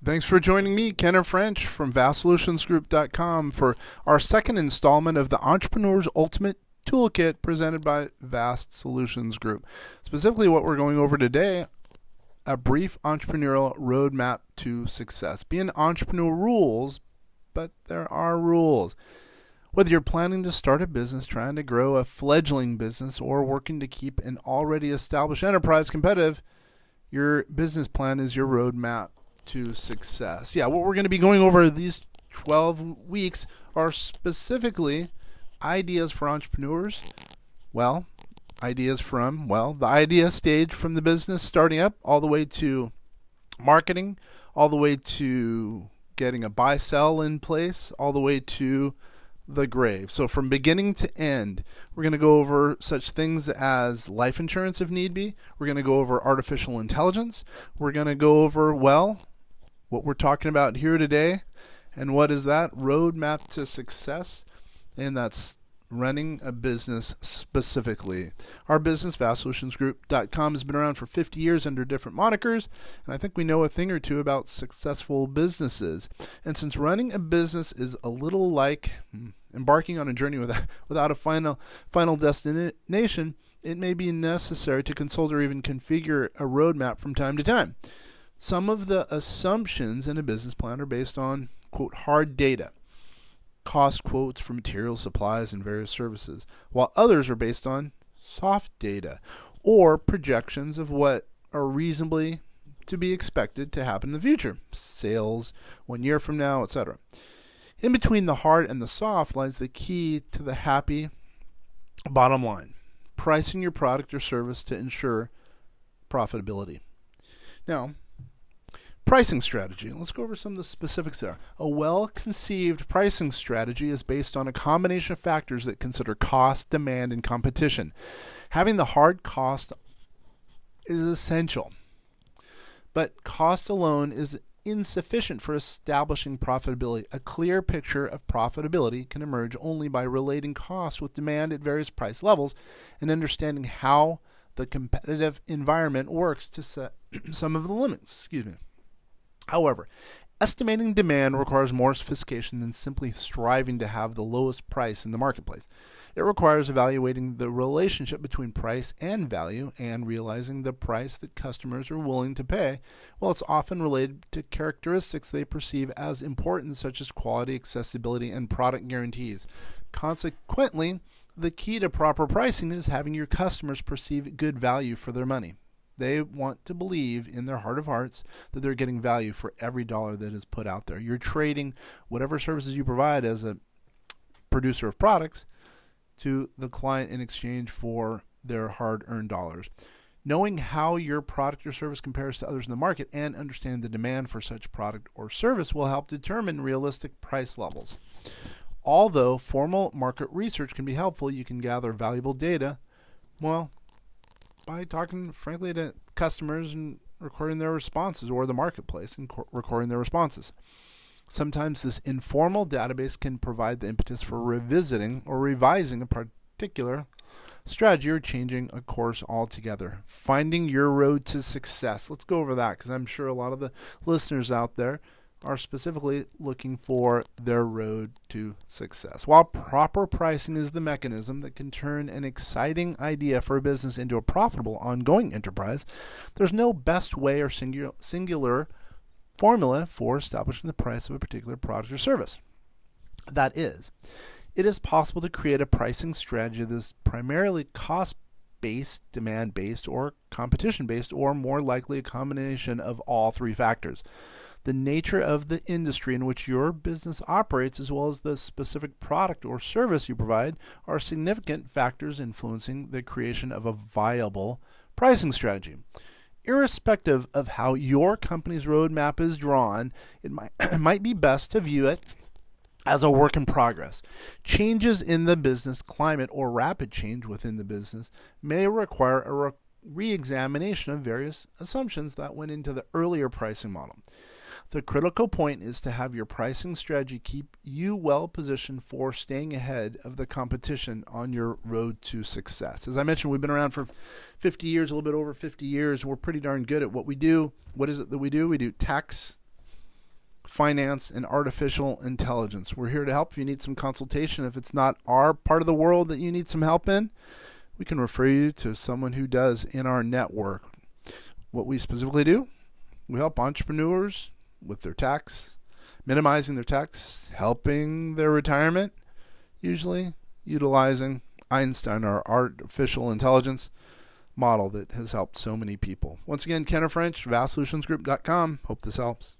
Thanks for joining me, Kenner French from VastSolutionsGroup.com for our second installment of the Entrepreneur's Ultimate Toolkit presented by Vast Solutions Group. Specifically, what we're going over today, a brief entrepreneurial roadmap to success. Being an entrepreneur rules, but there are rules. Whether you're planning to start a business, trying to grow a fledgling business, or working to keep an already established enterprise competitive, your business plan is your roadmap to success. Yeah, what we're going to be going over these 12 weeks are specifically ideas for entrepreneurs. Ideas from, the idea stage from the business starting up all the way to marketing, all the way to getting a buy-sell in place, all the way to the grave. So from beginning to end, we're going to go over such things as life insurance if need be. We're going to go over artificial intelligence. We're going to go over, what we're talking about here today. And what is that? Roadmap to success. And that's running a business specifically. Our business, VastSolutionsGroup.com, has been around for 50 years under different monikers. And I think we know a thing or two about successful businesses. And since running a business is a little like embarking on a journey without a final destination, it may be necessary to consult or even configure a roadmap from time to time. Some of the assumptions in a business plan are based on, quote, hard data, cost quotes for materials, supplies, and various services, while others are based on soft data or projections of what are reasonably to be expected to happen in the future, sales 1 year from now, etc. In between the hard and the soft lies the key to the happy bottom line, pricing your product or service to ensure profitability. Now, pricing strategy. Let's go over some of the specifics there. A well-conceived pricing strategy is based on a combination of factors that consider cost, demand, and competition. Having the hard cost is essential, but cost alone is insufficient for establishing profitability. A clear picture of profitability can emerge only by relating cost with demand at various price levels and understanding how the competitive environment works to set some of the limits. However, estimating demand requires more sophistication than simply striving to have the lowest price in the marketplace. It requires evaluating the relationship between price and value and realizing the price that customers are willing to pay. Well, it's often related to characteristics they perceive as important, such as quality, accessibility, and product guarantees. Consequently, the key to proper pricing is having your customers perceive good value for their money. They want to believe in their heart of hearts that they're getting value for every dollar that is put out there. You're trading whatever services you provide as a producer of products to the client in exchange for their hard-earned dollars. Knowing how your product or service compares to others in the market and understanding the demand for such product or service will help determine realistic price levels. Although formal market research can be helpful, you can gather valuable data, by talking frankly to customers and recording their responses, or the marketplace and recording their responses. Sometimes this informal database can provide the impetus for revisiting or revising a particular strategy or changing a course altogether. Finding your road to success. Let's go over that because I'm sure a lot of the listeners out there are specifically looking for their road to success. While proper pricing is the mechanism that can turn an exciting idea for a business into a profitable ongoing enterprise, there's no best way or singular formula for establishing the price of a particular product or service. That is, it is possible to create a pricing strategy that is primarily cost-based, demand-based, or competition-based, or more likely a combination of all three factors. The nature of the industry in which your business operates, as well as the specific product or service you provide, are significant factors influencing the creation of a viable pricing strategy. Irrespective of how your company's roadmap is drawn, it might be best to view it as a work in progress. Changes in the business climate or rapid change within the business may require a re-examination of various assumptions that went into the earlier pricing model. The critical point is to have your pricing strategy keep you well positioned for staying ahead of the competition on your road to success. As I mentioned, we've been around for 50 years, a little bit over 50 years. We're pretty darn good at what we do. What is it that we do? We do tax finance, and artificial intelligence. We're here to help if you need some consultation. If it's not our part of the world that you need some help in, we can refer you to someone who does in our network. What we specifically do, we help entrepreneurs with their tax, minimizing their tax, helping their retirement, usually utilizing Einstein, our artificial intelligence model that has helped so many people. Once again, Ken French, vastsolutionsgroup.com. Hope this helps.